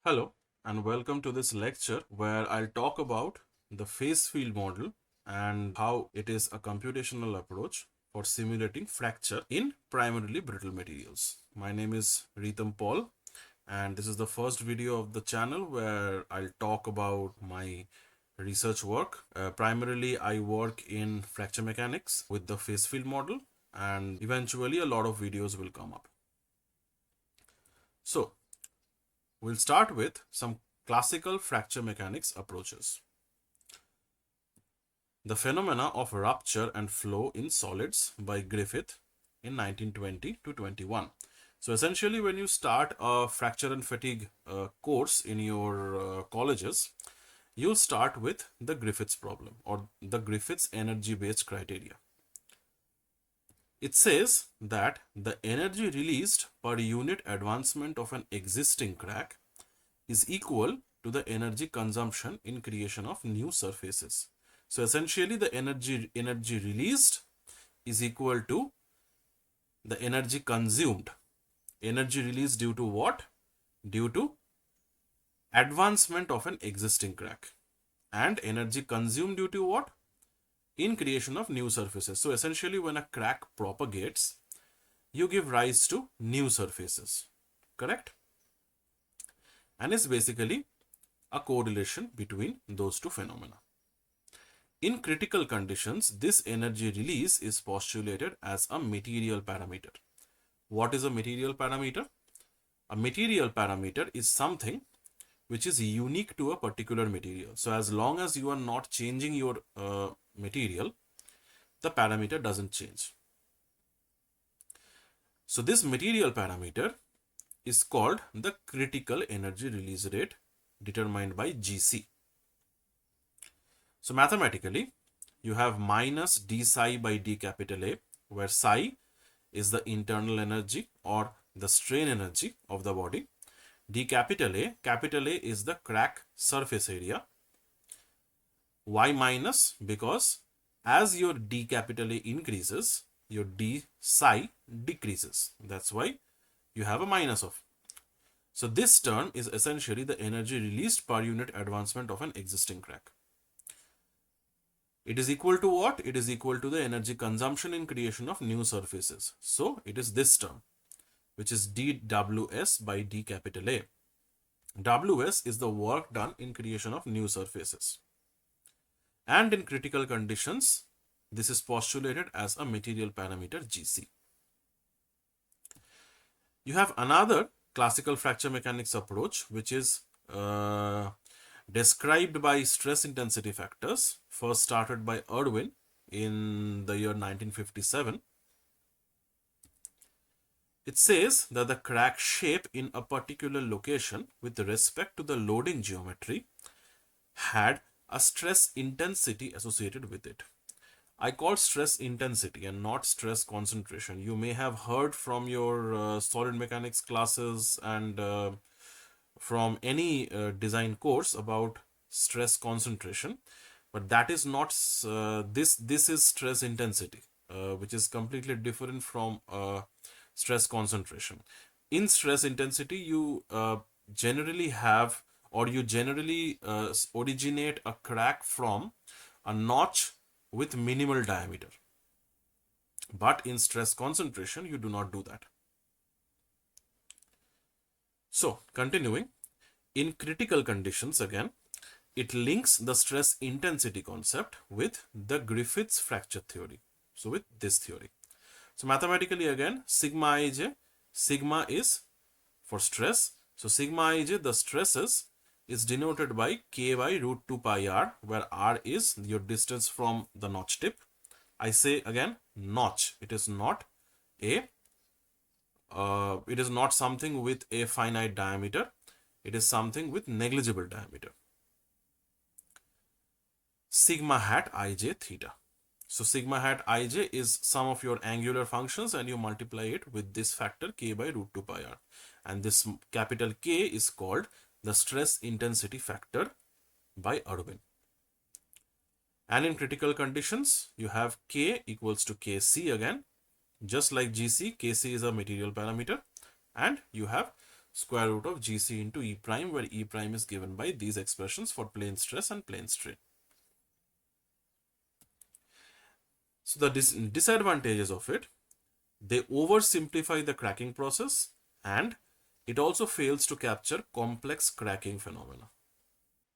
Hello and welcome to this lecture where I'll talk about the phase field model and how it is a computational approach for simulating fracture in primarily brittle materials. My name is Retam Paul and this is the first video of the channel where I'll talk about my research work. Primarily I work in fracture mechanics with the phase field model and eventually a lot of videos will come up. So we'll start with some classical fracture mechanics approaches. The phenomena of rupture and flow in solids by Griffith in 1920 to 21. So essentially when you start a fracture and fatigue course in your colleges, you'll start with the Griffiths problem or the Griffiths energy based criteria. It says that the energy released per unit advancement of an existing crack is equal to the energy consumption in creation of new surfaces. So essentially the energy released is equal to the energy consumed. Energy released due to what? Due to advancement of an existing crack. And energy consumed due to what? In creation of new surfaces. So essentially when a crack propagates, you give rise to new surfaces. Correct? And it's basically a correlation between those two phenomena. In critical conditions, this energy release is postulated as a material parameter. What is a material parameter? A material parameter is something which is unique to a particular material. So as long as you are not changing your material, the parameter doesn't change. So this material parameter is called the critical energy release rate determined by GC. So mathematically, you have minus d psi by d capital A, where psi is the internal energy or the strain energy of the body. D capital A is the crack surface area. Why minus? Because as your d capital A increases, your d psi decreases. That's why you have a minus of. So this term is essentially the energy released per unit advancement of an existing crack. It is equal to what? It is equal to the energy consumption in creation of new surfaces. So it is this term, which is dWs by d capital A. Ws is the work done in creation of new surfaces. And in critical conditions, this is postulated as a material parameter Gc. You have another classical fracture mechanics approach, which is described by stress intensity factors, first started by Irwin in the year 1957. It says that the crack shape in a particular location with respect to the loading geometry had a stress intensity associated with it. I call stress intensity and not stress concentration. You may have heard from your solid mechanics classes and from any design course about stress concentration, but that is not this is stress intensity, which is completely different from stress concentration. In stress intensity, you generally have or you generally originate a crack from a notch with minimal diameter, but in stress concentration you do not do that. So continuing, in critical conditions, again it links the stress intensity concept with the Griffiths fracture theory, so with this theory. So mathematically, again, sigma ij, sigma is for stress, so sigma ij, the stresses, is denoted by k by root 2 pi r, where r is your distance from the notch tip. I say again, notch. It is not something with a finite diameter. It is something with negligible diameter. Sigma hat ij theta. So sigma hat ij is sum of your angular functions and you multiply it with this factor k by root 2 pi r. And this capital K is called the stress intensity factor by Irwin. And in critical conditions, you have K equals to Kc again. Just like Gc, Kc is a material parameter. And you have square root of GC into E prime, where E prime is given by these expressions for plane stress and plane strain. So the disadvantages of it, they oversimplify the cracking process, and it also fails to capture complex cracking phenomena.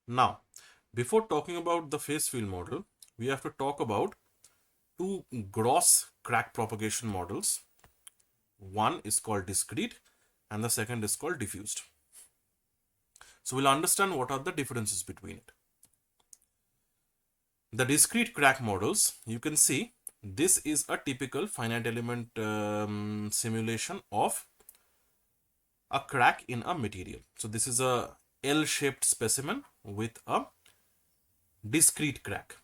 Now, before talking about the phase field model, we have to talk about two gross crack propagation models. One is called discrete and the second is called diffused. So we'll understand what are the differences between it. The discrete crack models, you can see this is a typical finite element simulation of a crack in a material. So this is a L-shaped specimen with a discrete crack.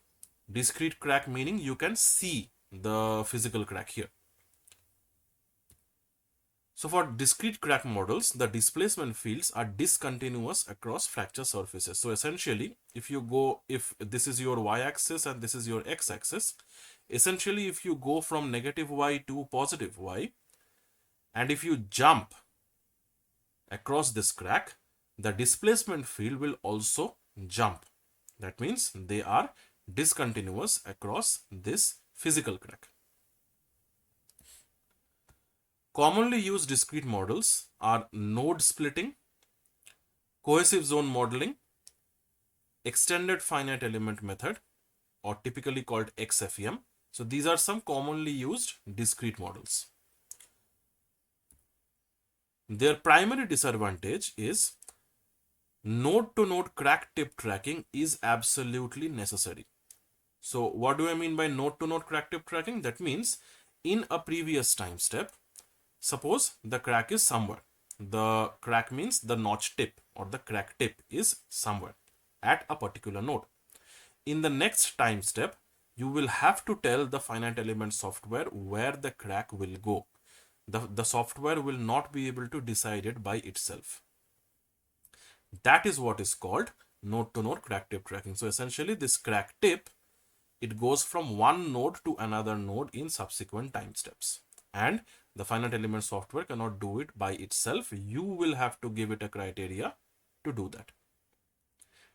Discrete crack meaning you can see the physical crack here. So for discrete crack models, the displacement fields are discontinuous across fracture surfaces. So essentially, if this is your y-axis and this is your x-axis, essentially if you go from negative y to positive y, and if you jump across this crack, the displacement field will also jump. That means they are discontinuous across this physical crack. Commonly used discrete models are node splitting, cohesive zone modeling, extended finite element method, or typically called XFEM. So these are some commonly used discrete models. Their primary disadvantage is node-to-node crack tip tracking is absolutely necessary. So what do I mean by node-to-node crack tip tracking? That means in a previous time step, suppose the crack is somewhere. The crack means the notch tip or the crack tip is somewhere at a particular node. In the next time step, you will have to tell the finite element software where the crack will go. The software will not be able to decide it by itself. That is what is called node-to-node crack tip tracking. So essentially this crack tip, it goes from one node to another node in subsequent time steps. And the finite element software cannot do it by itself. You will have to give it a criteria to do that.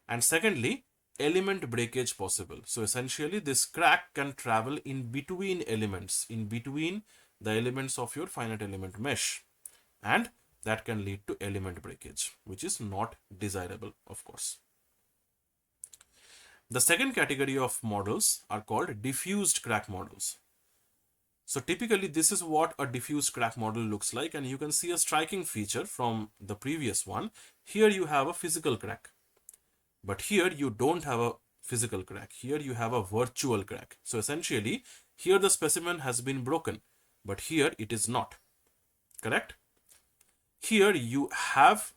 And secondly, element breakage possible. So essentially this crack can travel in between elements, in between the elements of your finite element mesh, and that can lead to element breakage, which is not desirable, of course. The second category of models are called diffused crack models. So typically this is what a diffused crack model looks like, and you can see a striking feature from the previous one. Here you have a physical crack, but here you don't have a physical crack. Here you have a virtual crack. So essentially here the specimen has been broken, but here it is not. Correct? Here you have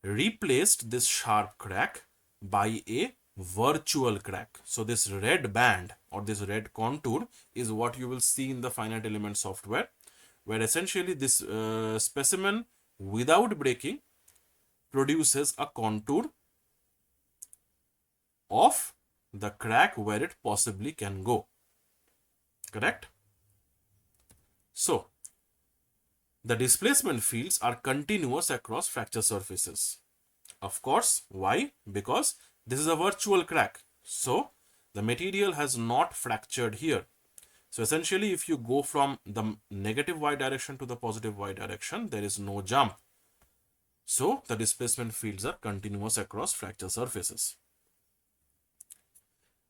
replaced this sharp crack by a virtual crack. So this red band or this red contour is what you will see in the finite element software, where essentially this specimen without breaking produces a contour of the crack where it possibly can go. Correct? So the displacement fields are continuous across fracture surfaces. Of course, why? Because this is a virtual crack. So the material has not fractured here. So essentially, if you go from the negative y direction to the positive y direction, there is no jump. So the displacement fields are continuous across fracture surfaces.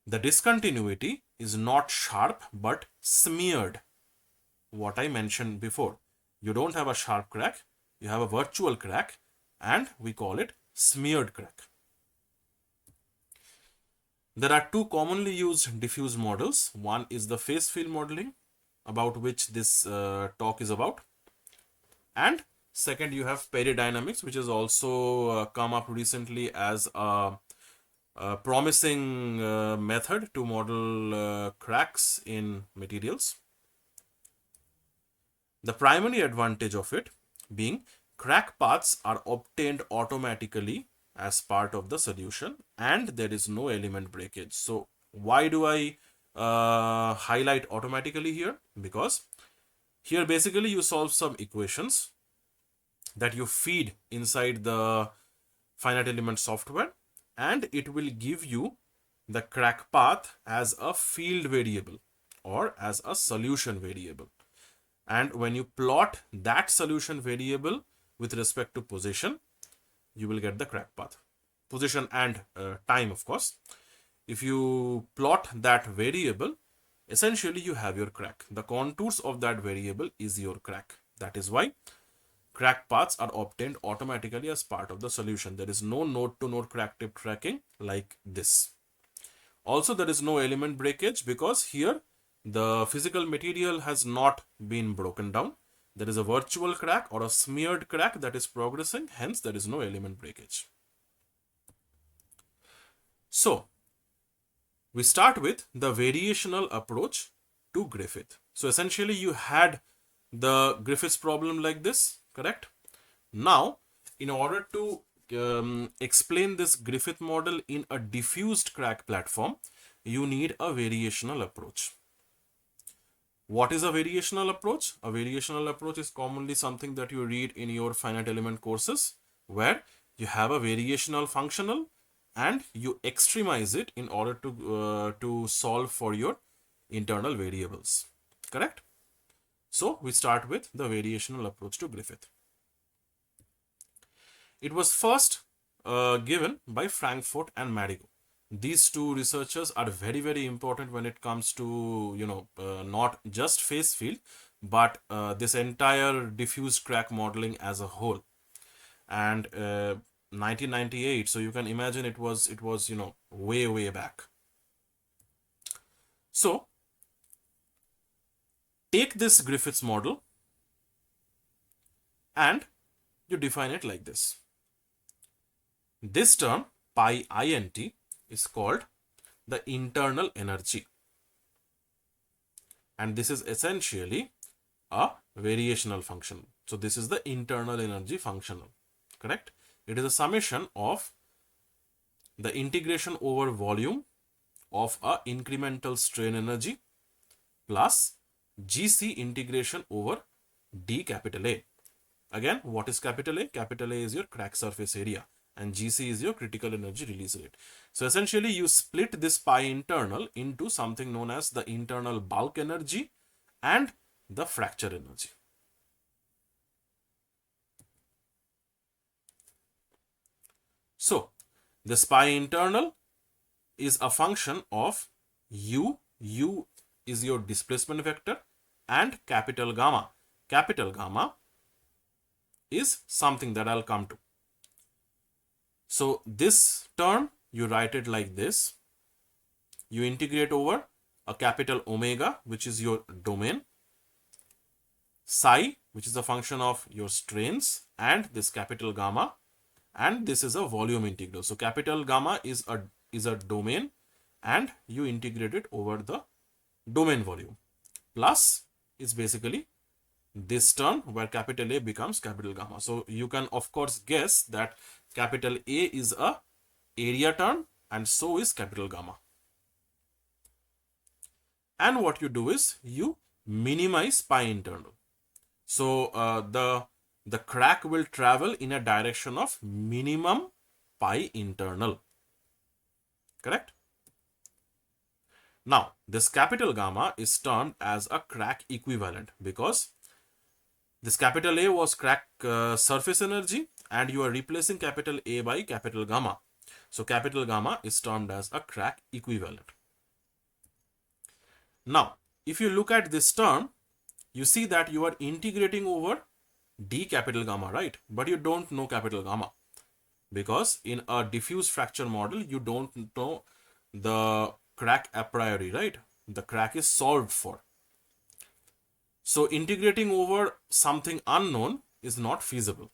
The discontinuity is not sharp but smeared. What I mentioned before. You don't have a sharp crack, you have a virtual crack, and we call it smeared crack. There are two commonly used diffuse models. One is the phase field modeling, about which this talk is about. And second, you have peridynamics, which has also come up recently as a promising method to model cracks in materials. The primary advantage of it being crack paths are obtained automatically as part of the solution and there is no element breakage. So why do I highlight automatically here? Because here basically you solve some equations that you feed inside the finite element software, and it will give you the crack path as a field variable or as a solution variable. And when you plot that solution variable with respect to position, you will get the crack path. Position and time, of course. If you plot that variable, essentially you have your crack. The contours of that variable is your crack. That is why crack paths are obtained automatically as part of the solution. There is no node-to-node crack tip tracking like this. Also, there is no element breakage because here the physical material has not been broken down. There is a virtual crack or a smeared crack that is progressing, hence there is no element breakage. So, we start with the variational approach to Griffith. So, essentially you had the Griffith's problem like this, correct? Now, in order to explain this Griffith model in a diffused crack platform, you need a variational approach. What is a variational approach? A variational approach is commonly something that you read in your finite element courses, where you have a variational functional and you extremize it in order to solve for your internal variables. Correct? So we start with the variational approach to Griffith. It was first given by Frankfurt and Marigo. These two researchers are very, very important when it comes to, not just phase field, but this entire diffuse crack modeling as a whole. And 1998, so you can imagine it was way, way back. So take this Griffith's model and you define it like this. This term, pi int, is called the internal energy. And this is essentially a variational function. So this is the internal energy functional, correct? It is a summation of the integration over volume of a incremental strain energy plus GC integration over D capital A. Again, what is capital A? Capital A is your crack surface area and GC is your critical energy release rate. So essentially you split this pi internal into something known as the internal bulk energy and the fracture energy. So this pi internal is a function of U. U is your displacement vector and capital gamma. Capital gamma is something that I'll come to. So this term, you write it like this. You integrate over a capital omega, which is your domain, psi, which is a function of your strains, and this capital gamma, and this is a volume integral. So capital gamma is a domain, and you integrate it over the domain volume. Plus is basically this term where capital A becomes capital gamma. So you can of course guess that capital A is a area term and so is capital gamma. And what you do is you minimize pi internal. So the crack will travel in a direction of minimum pi internal. Correct? Now, this capital gamma is termed as a crack equivalent because this capital A was crack surface energy and you are replacing capital A by capital gamma. So capital gamma is termed as a crack equivalent. Now, if you look at this term, you see that you are integrating over D capital gamma, right? But you don't know capital gamma because in a diffuse fracture model, you don't know the crack a priori, right? The crack is solved for. So integrating over something unknown is not feasible.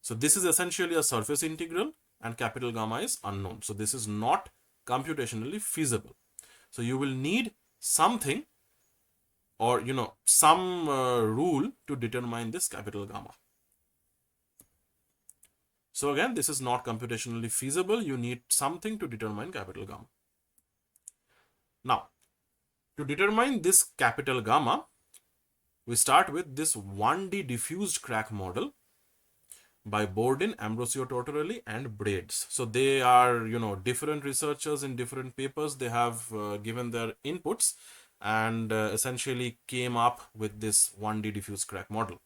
So this is essentially a surface integral and capital gamma is unknown. So this is not computationally feasible. So you will need something or some rule to determine this capital gamma. So again, this is not computationally feasible. You need something to determine capital gamma. Now, to determine this capital gamma, we start with this 1D diffused crack model by Bordin, Ambrosio Tortorelli, and Braids. So they are, different researchers in different papers. They have given their inputs and essentially came up with this 1D diffuse crack model.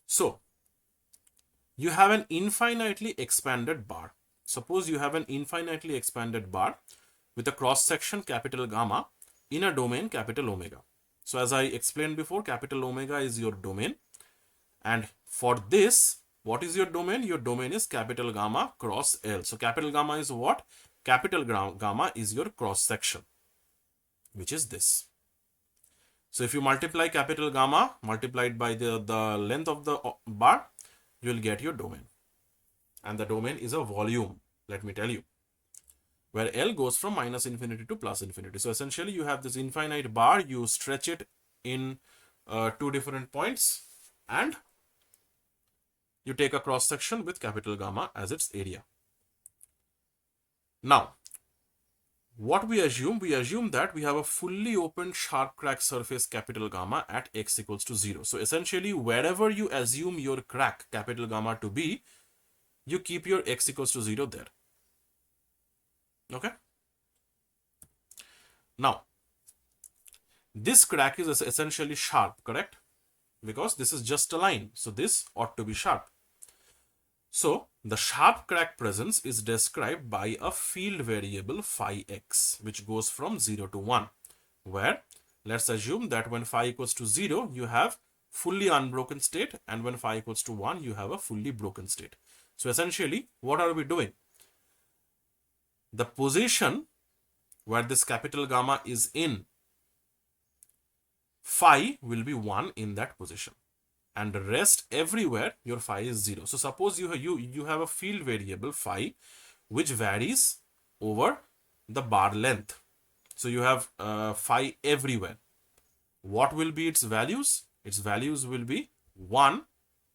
So you have an infinitely expanded bar. Suppose you have an infinitely expanded bar with a cross section capital gamma in a domain capital omega. So as I explained before, capital omega is your domain. And for this, what is your domain? Your domain is capital gamma cross L. So capital gamma is what? Capital gamma is your cross section, which is this. So if you multiply capital gamma multiplied by the length of the bar, you will get your domain. And the domain is a volume, let me tell you, where L goes from minus infinity to plus infinity. So essentially you have this infinite bar, you stretch it in two different points and you take a cross section with capital gamma as its area. Now, what we assume? We assume that we have a fully open sharp crack surface capital gamma at x equals to 0. So essentially, wherever you assume your crack capital gamma to be, you keep your x equals to 0 there. Okay? Now, this crack is essentially sharp, correct? Because this is just a line. So this ought to be sharp. So the sharp crack presence is described by a field variable phi x, which goes from 0 to 1, where let's assume that when phi equals to 0, you have fully unbroken state, and when phi equals to 1, you have a fully broken state. So essentially, what are we doing? The position where this capital gamma is in, phi will be 1 in that position. And the rest everywhere your phi is 0. So suppose you have a field variable phi which varies over the bar length. So you have phi everywhere. What will be its values? Its values will be 1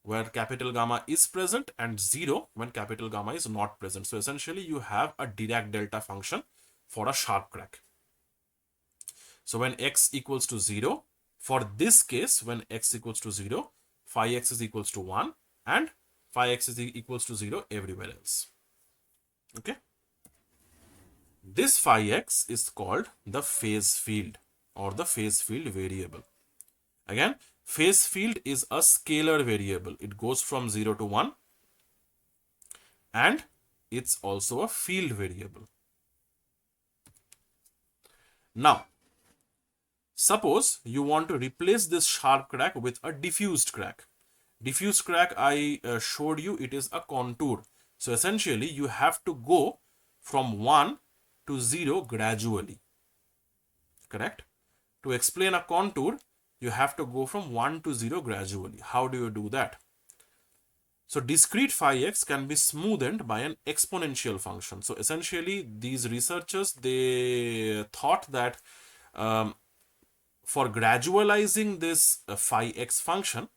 where capital gamma is present and 0 when capital gamma is not present. So essentially you have a Dirac delta function for a sharp crack. So when x equals to 0, for this case when x equals to 0, phi x is equals to 1 and phi x is equals to 0 everywhere else. Okay. This phi x is called the phase field or the phase field variable. Again, phase field is a scalar variable. It goes from 0 to 1 and it's also a field variable. Now, suppose you want to replace this sharp crack with a diffused crack. Diffused crack, I showed you, it is a contour. So essentially, you have to go from 1 to 0 gradually. Correct? To explain a contour, you have to go from 1 to 0 gradually. How do you do that? So discrete phi x can be smoothened by an exponential function. So essentially, these researchers, they thought that for gradualizing this phi x function,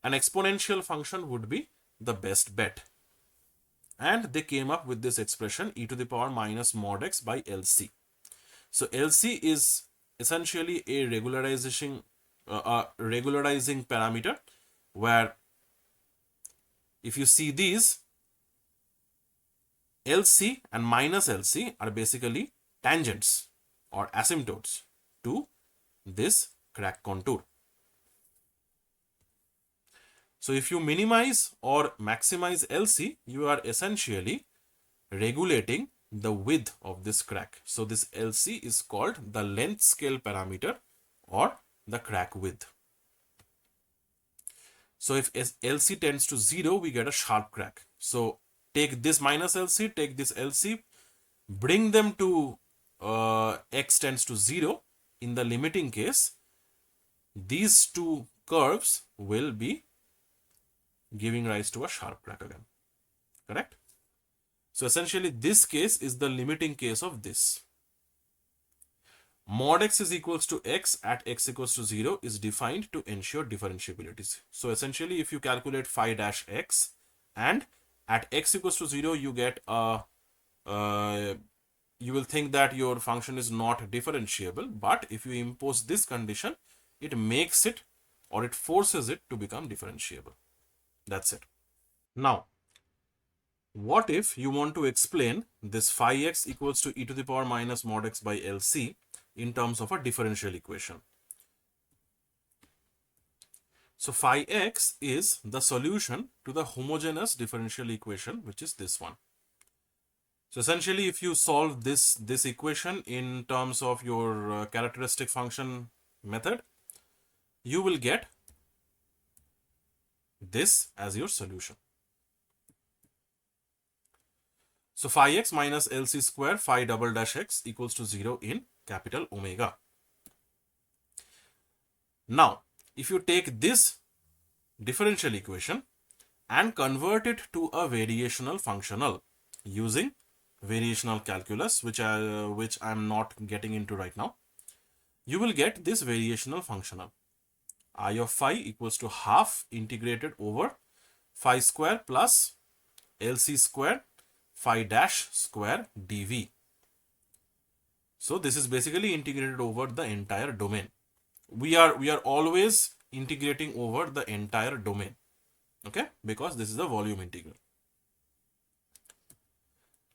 an exponential function would be the best bet. And they came up with this expression e to the power minus mod x by LC. So LC is essentially a regularizing parameter where if you see these, LC and minus LC are basically tangents or asymptotes to this crack contour. So if you minimize or maximize LC, you are essentially regulating the width of this crack. So this LC is called the length scale parameter or the crack width. So if LC tends to 0, we get a sharp crack. So take this minus LC, take this LC, bring them to x tends to 0. In the limiting case, these two curves will be giving rise to a sharp crack again. Correct? So essentially, this case is the limiting case of this. Mod x is equals to x at x equals to 0 is defined to ensure differentiability. So essentially, if you calculate phi dash x and at x equals to 0, you get a you will think that your function is not differentiable, but if you impose this condition, it makes it or it forces it to become differentiable. That's it. Now, what if you want to explain this phi x equals to e to the power minus mod x by LC in terms of a differential equation? So phi x is the solution to the homogeneous differential equation, which is this one. So essentially, if you solve this equation in terms of your characteristic function method, you will get this as your solution. So phi x minus LC square phi double dash x equals to 0 in capital omega. Now, if you take this differential equation and convert it to a variational functional using variational calculus, which I'm not getting into right now, you will get this variational functional. I of phi equals to half integrated over phi square plus LC square phi dash square dv. So this is basically integrated over the entire domain. We are always integrating over the entire domain, okay, because this is the volume integral.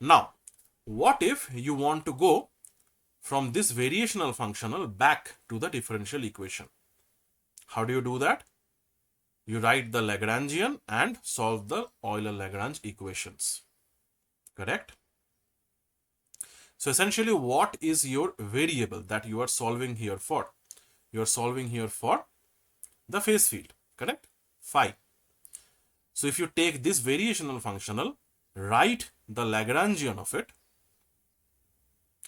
Now, what if you want to go from this variational functional back to the differential equation? How do you do that? You write the Lagrangian and solve the Euler-Lagrange equations, correct? So essentially, what is your variable that you are solving here for? You are solving here for the phase field, correct? Phi. So if you take this variational functional, write the Lagrangian of it.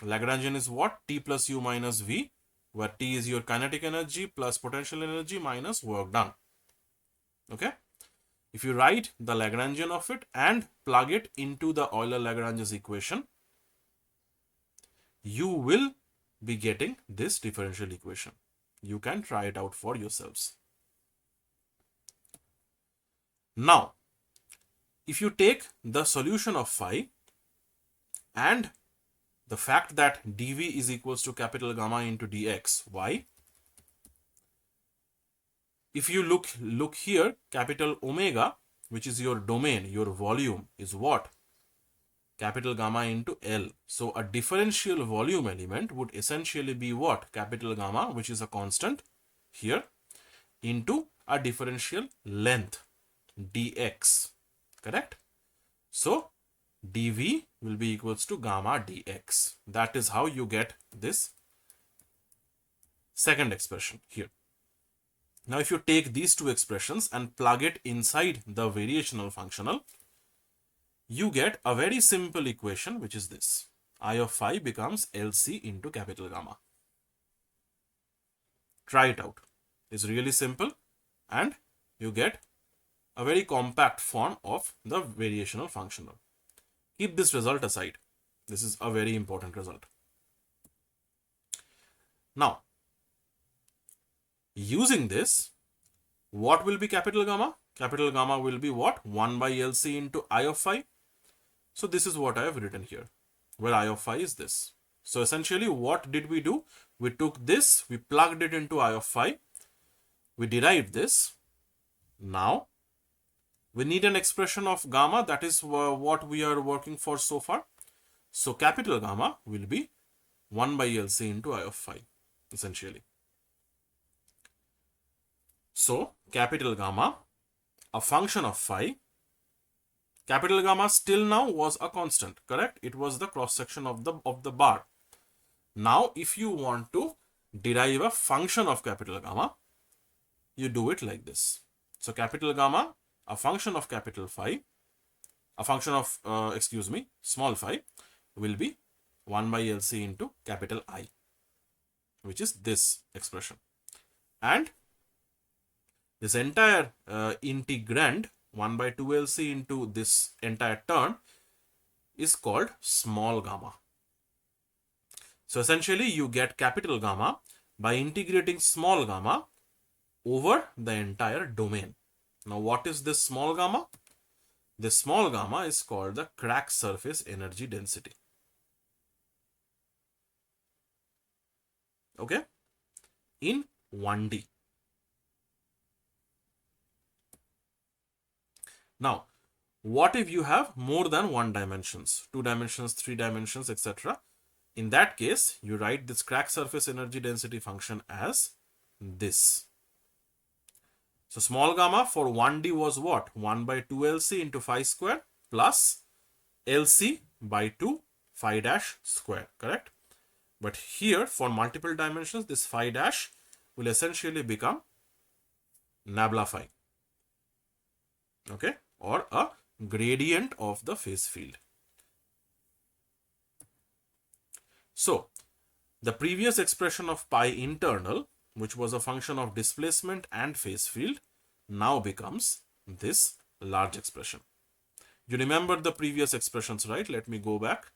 Lagrangian is what? T plus U minus V, where T is your kinetic energy plus potential energy minus work done. Okay? If you write the Lagrangian of it and plug it into the Euler-Lagrange's equation, you will be getting this differential equation. You can try it out for yourselves. Now, if you take the solution of phi and the fact that dv is equals to capital gamma into dx, why? If you look here, capital omega, which is your domain, your volume, is what? Capital gamma into L. So a differential volume element would essentially be what? Capital gamma, which is a constant here, into a differential length, dx, correct? So dv will be equals to gamma dx. That is how you get this second expression here. Now, if you take these two expressions and plug it inside the variational functional, you get a very simple equation, which is this. I of phi becomes LC into capital gamma. Try it out. It's really simple and you get a very compact form of the variational functional. Keep this result aside. This is a very important result. Now, using this, what will be capital gamma? Capital gamma will be what? 1 by LC into I of phi. So this is what I have written here, where I of phi is this. So essentially, what did we do? We took this, we plugged it into I of phi, we derived this. Now, we need an expression of gamma. That is what we are working for so far. So capital gamma will be 1 by LC into I of phi, essentially. So capital gamma, a function of phi. Capital gamma still now was a constant, correct? It was the cross section of the bar. Now, if you want to derive a function of capital gamma, you do it like this. So capital gamma, a function of capital phi, a function of, small phi, will be 1 by LC into capital I, which is this expression. And this entire integrand, 1 by 2 LC into this entire term, is called small gamma. So essentially, you get capital gamma by integrating small gamma over the entire domain. Now, what is this small gamma? This small gamma is called the crack surface energy density. Okay? In 1D. Now, what if you have more than one dimensions, 2 dimensions, 3 dimensions, etc.? In that case, you write this crack surface energy density function as this. So small gamma for 1D was what? 1 by 2 LC into phi square plus LC by 2 phi dash square, correct? But here for multiple dimensions, this phi dash will essentially become nabla phi, okay? Or a gradient of the phase field. So the previous expression of pi internal, which was a function of displacement and phase field, now becomes this large expression. You remember the previous expressions, right? Let me go back.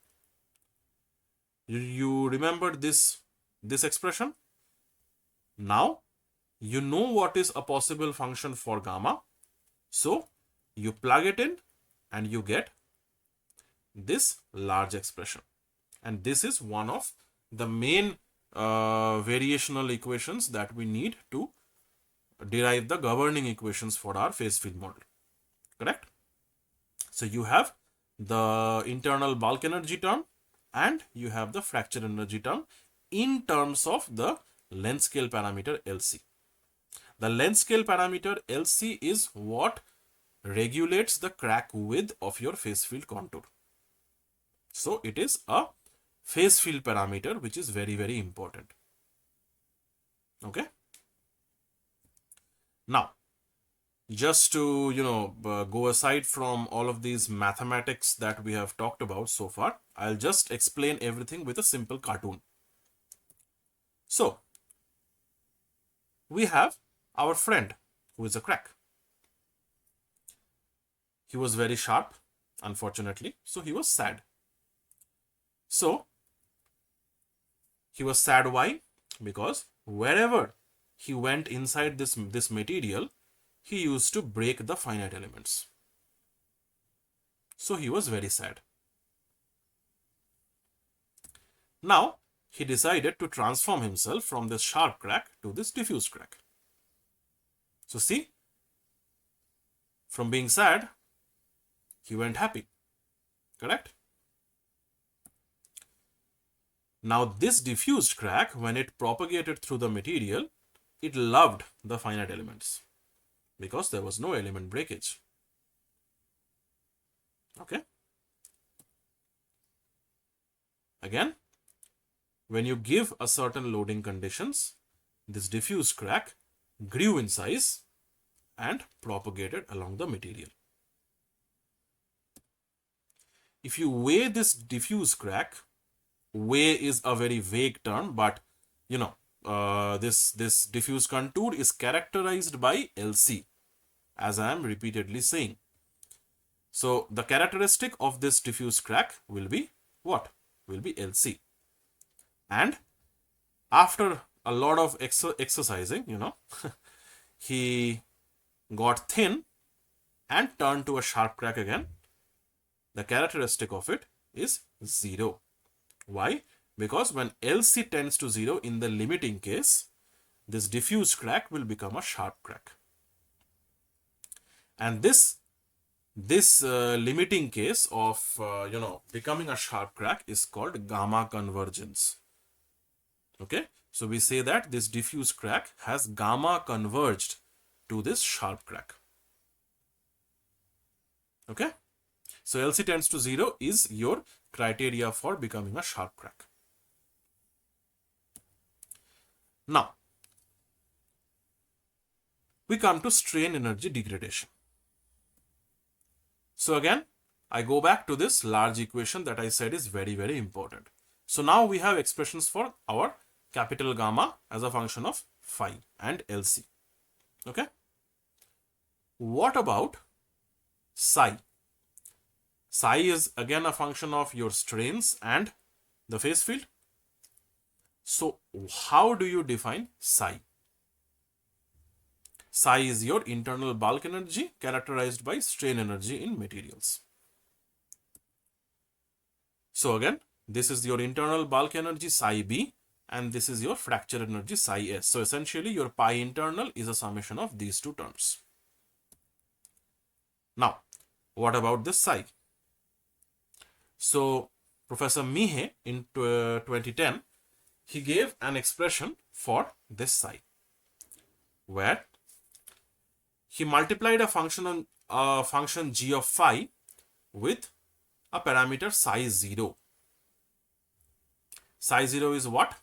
You remember this expression? Now you know what is a possible function for gamma. So you plug it in and you get this large expression. And this is one of the main variational equations that we need to derive the governing equations for our phase field model, correct? So you have the internal bulk energy term and you have the fracture energy term in terms of the length scale parameter LC. The length scale parameter LC is what regulates the crack width of your phase field contour. So it is a phase field parameter which is very, very important. Okay. Now, just to, go aside from all of these mathematics that we have talked about so far, I'll just explain everything with a simple cartoon. So, we have our friend who is a crack. He was very sharp, unfortunately, so he was sad. So, he was sad. Why? Because wherever he went inside this material, he used to break the finite elements. So he was very sad. Now, he decided to transform himself from this sharp crack to this diffuse crack. So see, from being sad, he went happy, correct? Now this diffused crack, when it propagated through the material, it loved the finite elements because there was no element breakage. Okay. Again, when you give a certain loading conditions, this diffuse crack grew in size and propagated along the material. If you weigh this diffuse crack, weigh is a very vague term, but this diffuse contour is characterized by LC, as I am repeatedly saying. So the characteristic of this diffuse crack will be what? Will be LC. And after a lot of exercising, he got thin and turned to a sharp crack again. The characteristic of it is 0. Why? Because when LC tends to 0 in the limiting case, this diffuse crack will become a sharp crack. And this limiting case of becoming a sharp crack is called gamma convergence. Okay, so we say that this diffuse crack has gamma converged to this sharp crack. Okay, so LC tends to 0 is your criteria for becoming a sharp crack. Now, we come to strain energy degradation. So again, I go back to this large equation that I said is very, very important. So now we have expressions for our capital gamma as a function of phi and LC. Okay. What about psi? Psi is again a function of your strains and the phase field. So how do you define psi? Psi is your internal bulk energy characterized by strain energy in materials. So again, this is your internal bulk energy psi b and this is your fracture energy psi s. So essentially your pi internal is a summation of these two terms. Now, What about this psi? So Professor Mihe in 2010, he gave an expression for this psi, where he multiplied a function g of phi with a parameter psi 0. Psi 0 is what?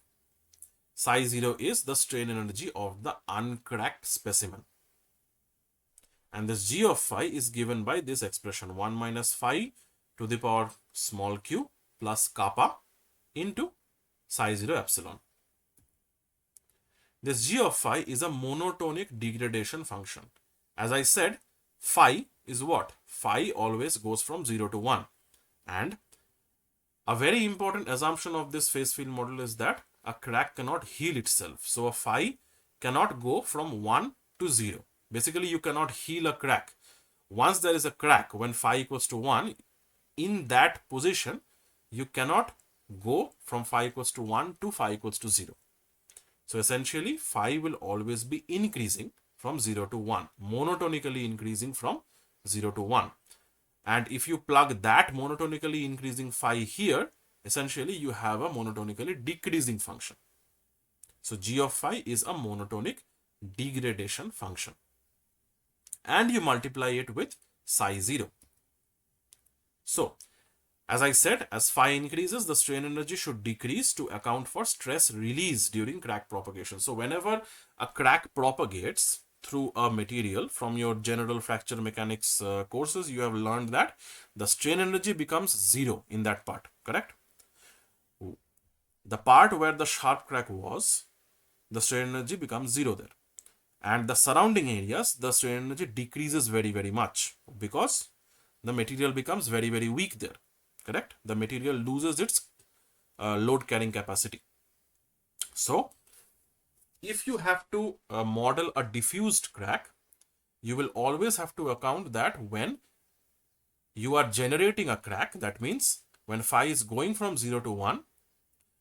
Psi 0 is the strain energy of the uncracked specimen. And this g of phi is given by this expression 1 minus phi to the power small q plus kappa into psi 0 epsilon. This g of phi is a monotonic degradation function. As I said, phi is what? Phi always goes from 0 to 1. And a very important assumption of this phase field model is that a crack cannot heal itself. So a phi cannot go from 1 to 0. Basically, you cannot heal a crack. Once there is a crack, when phi equals to 1, in that position, you cannot go from phi equals to 1 to phi equals to 0. So essentially, phi will always be increasing from 0 to 1, monotonically increasing from 0 to 1. And if you plug that monotonically increasing phi here, essentially you have a monotonically decreasing function. So g of phi is a monotonic degradation function. And you multiply it with psi 0. So, as I said, as phi increases, the strain energy should decrease to account for stress release during crack propagation. So, whenever a crack propagates through a material, from your general fracture mechanics courses, you have learned that the strain energy becomes 0 in that part, correct? The part where the sharp crack was, the strain energy becomes 0 there. And the surrounding areas, the strain energy decreases very, very much because the material becomes very, very weak there, correct? The material loses its load carrying capacity. So, if you have to model a diffused crack, you will always have to account that when you are generating a crack, that means when phi is going from 0 to 1,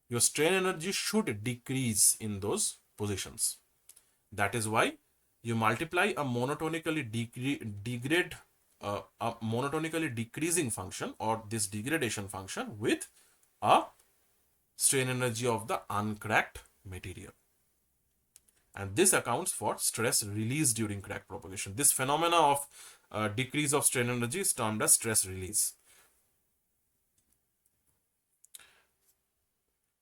your strain energy should decrease in those positions. That is why you multiply a monotonically decreasing function, or this degradation function, with a strain energy of the uncracked material. And this accounts for stress release during crack propagation. This phenomena of decrease of strain energy is termed as stress release.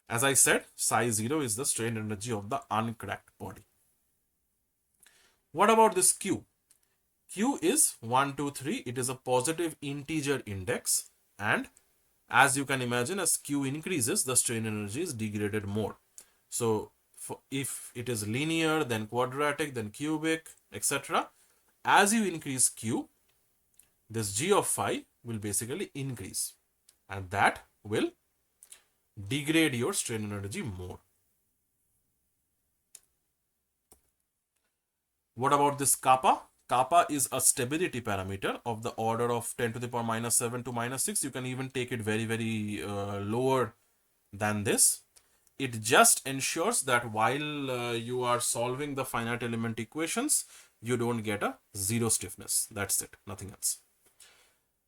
As I said, psi 0 is the strain energy of the uncracked body. What about this Q? Q is 1, 2, 3. It is a positive integer index. And as you can imagine, as Q increases, the strain energy is degraded more. So, if it is linear, then quadratic, then cubic, etc. As you increase Q, this G of phi will basically increase. And that will degrade your strain energy more. What about this kappa? Kappa is a stability parameter of the order of 10 to the power minus 7 to minus 6. You can even take it very, very lower than this. It just ensures that while you are solving the finite element equations, you don't get a zero stiffness. That's it, nothing else.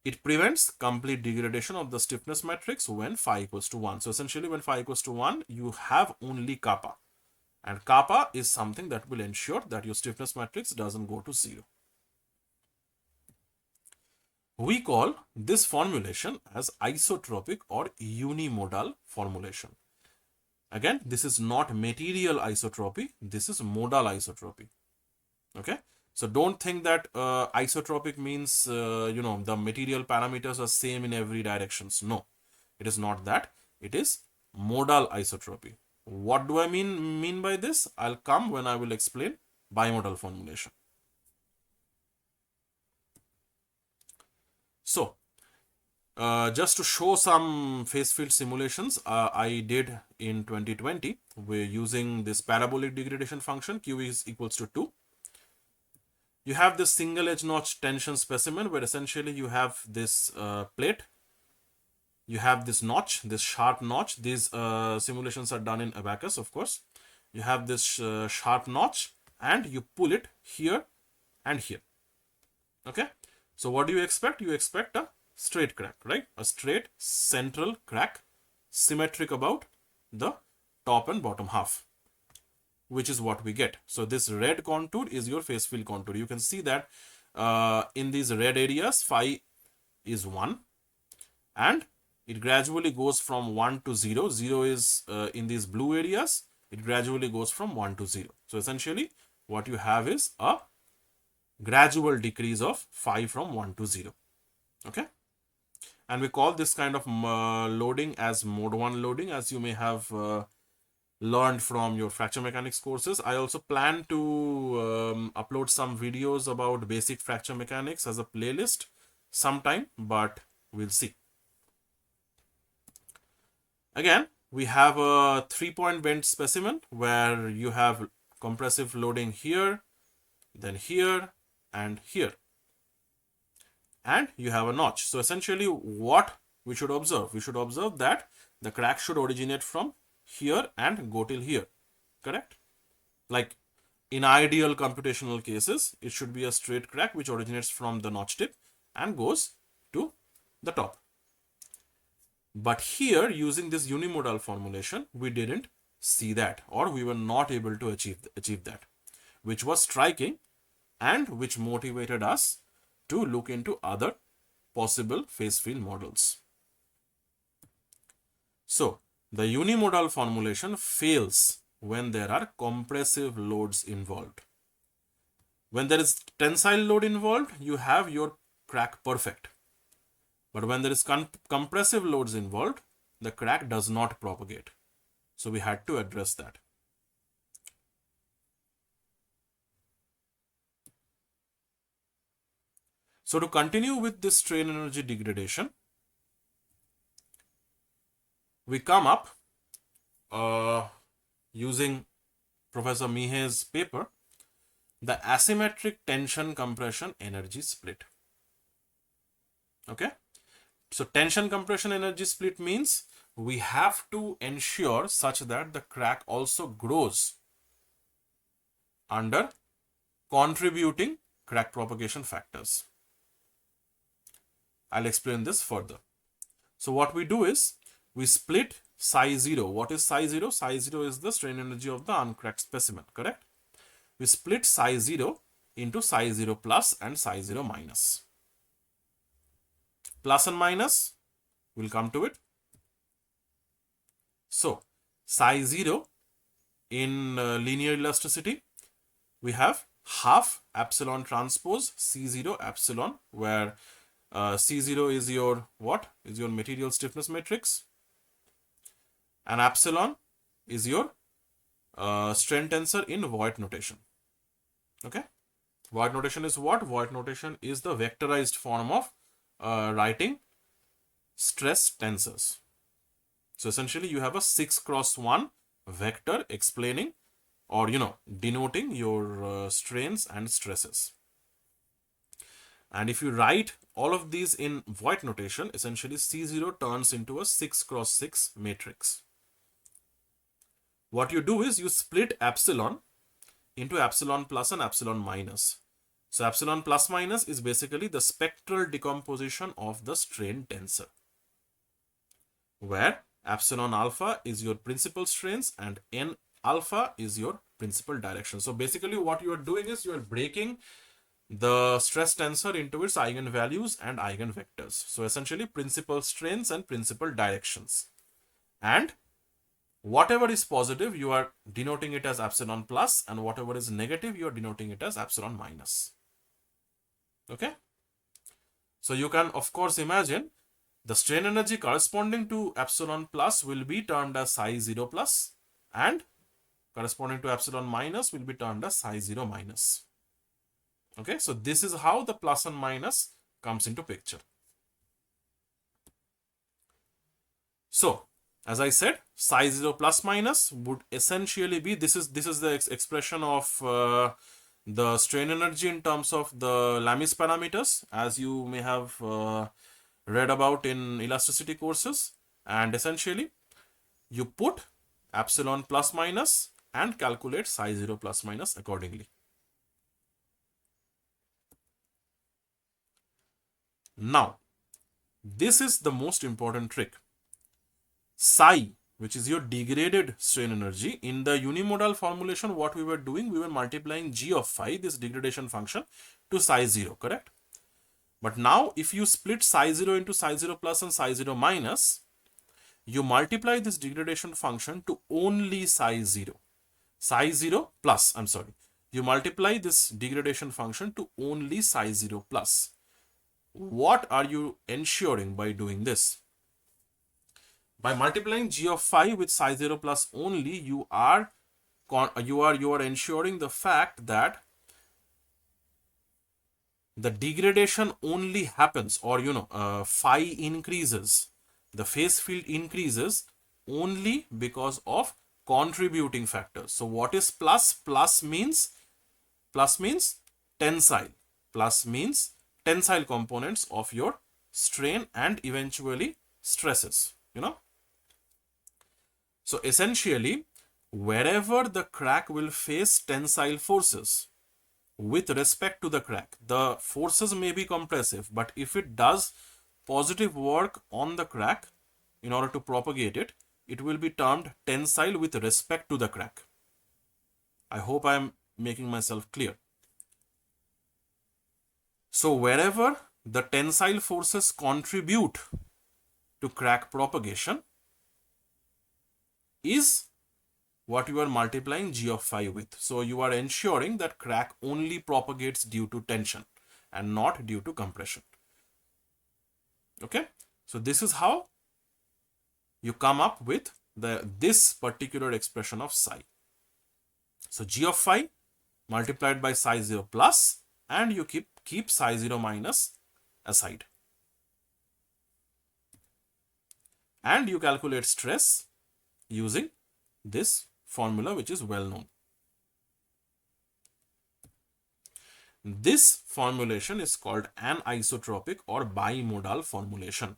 It prevents complete degradation of the stiffness matrix when phi equals to 1. So essentially, when phi equals to 1, you have only kappa. And kappa is something that will ensure that your stiffness matrix doesn't go to 0. We call this formulation as isotropic or unimodal formulation. Again, this is not material isotropy, this is modal isotropy. Okay, so don't think that isotropic means the material parameters are same in every directions. No, it is not that. It is modal isotropy. What do I mean by this? I'll come when I will explain bimodal formulation. So, just to show some phase field simulations I did in 2020, we're using this parabolic degradation function. Q is equals to 2. You have this single edge notch tension specimen where essentially you have this plate. You have this notch, this sharp notch. These simulations are done in Abacus, of course. You have this sharp notch and you pull it here and here. Okay. So what do you expect? You expect a straight crack, right? A straight central crack, symmetric about the top and bottom half, which is what we get. So this red contour is your phase field contour. You can see that in these red areas, phi is 1, and it gradually goes from 1 to 0. 0 is in these blue areas. It gradually goes from 1 to 0. So essentially, what you have is a gradual decrease of phi from 1 to 0. Okay. And we call this kind of loading as mode 1 loading, as you may have learned from your fracture mechanics courses. I also plan to upload some videos about basic fracture mechanics as a playlist sometime, but we'll see. Again, we have a 3-point bend specimen where you have compressive loading here, then here, and here. And you have a notch. So essentially what we should observe? We should observe that the crack should originate from here and go till here. Correct? Like in ideal computational cases, it should be a straight crack which originates from the notch tip and goes to the top. But here, using this unimodal formulation, we didn't see that, or we were not able to achieve that, which was striking and which motivated us to look into other possible phase field models. So, the unimodal formulation fails when there are compressive loads involved. When there is tensile load involved, you have your crack perfect. But when there is compressive loads involved, the crack does not propagate. So we had to address that. So to continue with this strain energy degradation, we come up using Professor Mihei's paper, the asymmetric tension compression energy split. Okay. So tension compression energy split means we have to ensure such that the crack also grows under contributing crack propagation factors. I'll explain this further. So what we do is we split psi 0. What is psi 0? Psi 0 is the strain energy of the uncracked specimen, correct? We split psi 0 into psi 0 plus and psi 0 minus. Plus and minus, we'll come to it. So psi 0 in linear elasticity, we have half epsilon transpose C0 epsilon, where C0 is your what? Is your material stiffness matrix, and epsilon is your strain tensor in Voigt notation. Okay, Voigt notation is what? Voigt notation is the vectorized form of writing stress tensors. So essentially you have a 6x1 vector explaining or denoting your strains and stresses. And if you write all of these in Voigt notation, essentially C0 turns into a 6x6 matrix. What you do is you split epsilon into epsilon plus and epsilon minus. So epsilon plus minus is basically the spectral decomposition of the strain tensor, where epsilon alpha is your principal strains and n alpha is your principal direction. So basically what you are doing is you are breaking the stress tensor into its eigenvalues and eigenvectors. So essentially principal strains and principal directions. And whatever is positive, you are denoting it as epsilon plus, and whatever is negative, you are denoting it as epsilon minus. Okay. So you can of course imagine the strain energy corresponding to epsilon plus will be termed as psi 0 plus, and corresponding to epsilon minus will be termed as psi 0 minus. Okay, so this is how the plus and minus comes into picture. So as I said, psi 0 plus minus would essentially be, this is the expression of the strain energy in terms of the Lamis parameters, as you may have read about in elasticity courses. And essentially you put epsilon plus minus and calculate psi 0 plus minus accordingly. Now, this is the most important trick. Psi, which is your degraded strain energy, in the unimodal formulation, what we were doing, we were multiplying g of phi, this degradation function, to psi 0, correct? But now, if you split psi 0 into psi 0 plus and psi 0 minus, you multiply this degradation function to only psi 0. Psi 0 plus, I'm sorry. You multiply this degradation function to only psi 0 plus. What are you ensuring by doing this? By multiplying g of phi with psi 0 plus only, you are ensuring the fact that the degradation only happens, or phi increases, the phase field increases only because of contributing factors. So what is plus? Plus means tensile. Plus means tensile components of your strain and eventually stresses, So essentially, wherever the crack will face tensile forces, with respect to the crack, the forces may be compressive, but if it does positive work on the crack in order to propagate it, it will be termed tensile with respect to the crack. I hope I am making myself clear. So wherever the tensile forces contribute to crack propagation is what you are multiplying g of phi with. So you are ensuring that crack only propagates due to tension and not due to compression. Okay, so this is how you come up with this particular expression of psi. So g of phi multiplied by psi 0 plus, and you keep psi 0 minus aside. And you calculate stress using this formula, which is well known. This formulation is called anisotropic or bimodal formulation.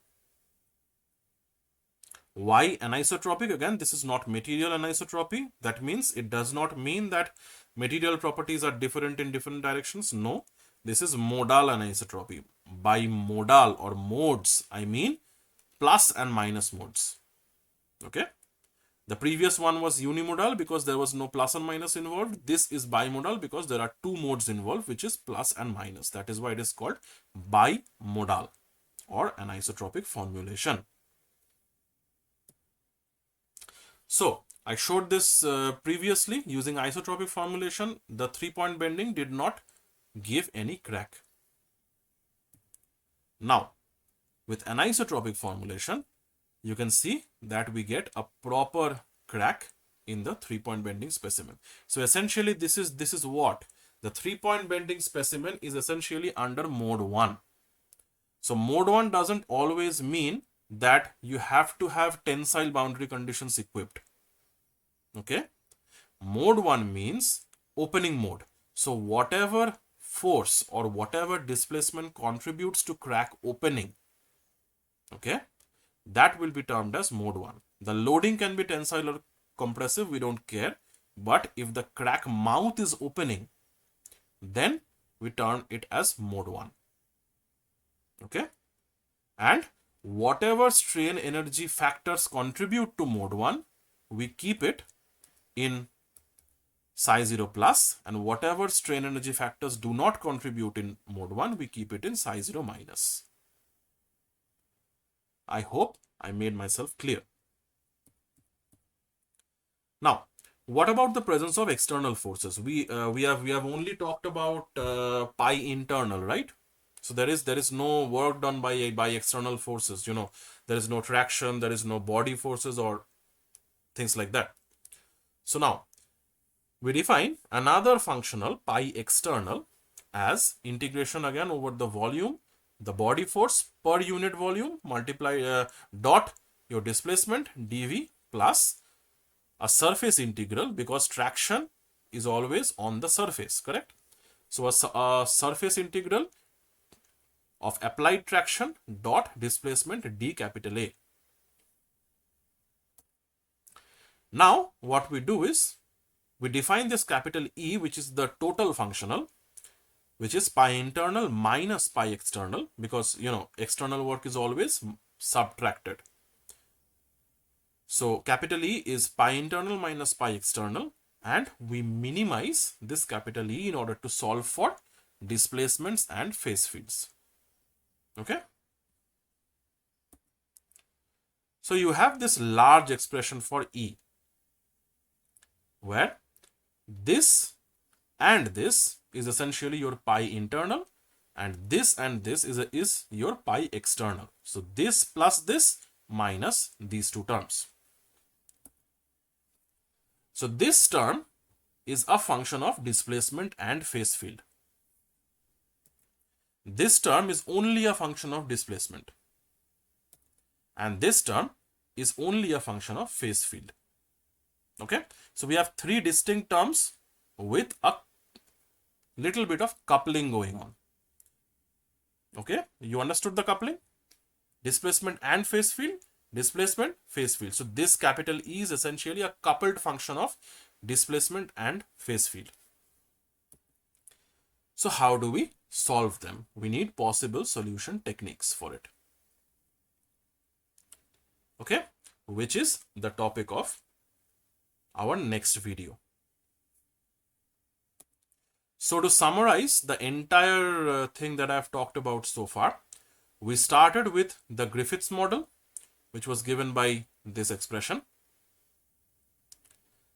Why anisotropic? Again, this is not material anisotropy. That means it does not mean that material properties are different in different directions. No, this is modal anisotropy. Bimodal or modes, I mean plus and minus modes. Okay. The previous one was unimodal because there was no plus and minus involved. This is bimodal because there are two modes involved, which is plus and minus. That is why it is called bimodal or anisotropic formulation. So I showed this previously using isotropic formulation. The 3-point bending did not give any crack. Now with anisotropic formulation, you can see that we get a proper crack in the 3-point bending specimen. So essentially this is what? The 3-point bending specimen is essentially under mode 1. So mode 1 doesn't always mean that you have to have tensile boundary conditions equipped. Okay. Mode 1 means opening mode. So whatever force or whatever displacement contributes to crack opening, okay, that will be termed as mode 1. The loading can be tensile or compressive, we don't care. But if the crack mouth is opening, then we term it as mode 1. Okay. And whatever strain energy factors contribute to mode 1, we keep it in psi 0 plus, and whatever strain energy factors do not contribute in mode 1, we keep it in psi 0 minus. I hope I made myself clear. Now, what about the presence of external forces? We have only talked about pi internal, right? So there is no work done by external forces. There is no traction, there is no body forces or things like that. So now we define another functional pi external as integration again over the volume, the body force per unit volume multiply dot your displacement dv plus a surface integral, because traction is always on the surface, correct? So a surface integral of applied traction dot displacement d capital A. Now what we do is we define this capital E, which is the total functional, which is pi internal minus pi external, because external work is always subtracted. So capital E is pi internal minus pi external, and we minimize this capital E in order to solve for displacements and phase fields. Okay. So you have this large expression for E, where this and this is essentially your pi internal, and this is your pi external. So this plus this minus these two terms. So this term is a function of displacement and phase field. This term is only a function of displacement, and this term is only a function of phase field. Okay, so we have three distinct terms with a little bit of coupling going on. Okay, you understood the coupling? Displacement and phase field, displacement, phase field. So this capital E is essentially a coupled function of displacement and phase field. So how do we solve them? We need possible solution techniques for it. Okay, which is the topic of our next video. So to summarize the entire thing that I've talked about so far, we started with the Griffiths model, which was given by this expression.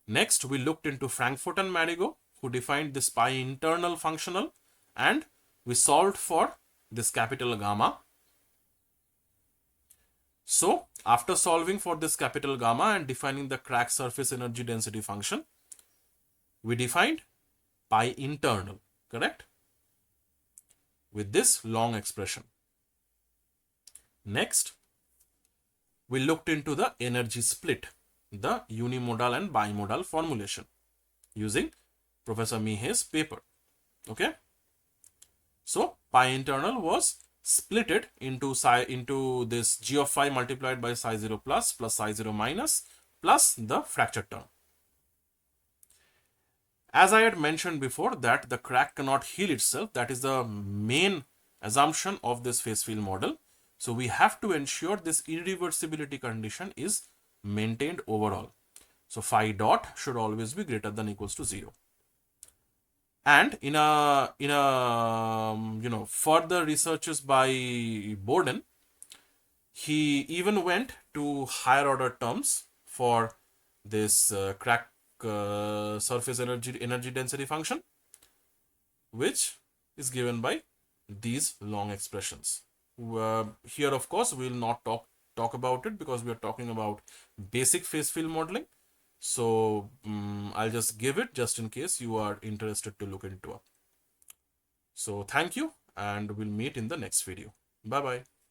Next, we looked into Frankfurt and Marigot, who defined this pi internal functional, and we solved for this capital gamma. So after solving for this capital gamma and defining the crack surface energy density function, we defined pi internal, correct? With this long expression. Next, we looked into the energy split, the unimodal and bimodal formulation using Professor Mihei's paper. Okay. So pi internal was splitted into this g of phi multiplied by psi 0 plus psi 0 minus plus the fracture term. As I had mentioned before, that the crack cannot heal itself. That is the main assumption of this phase field model. So we have to ensure this irreversibility condition is maintained overall. So phi dot should always be greater than equals to 0. And in a further researches by Borden, he even went to higher order terms for this crack surface energy density function, which is given by these long expressions. Here, of course, we will not talk about it because we are talking about basic phase field modeling. So I'll just give it just in case you are interested to look into it. So thank you, and we'll meet in the next video. Bye bye.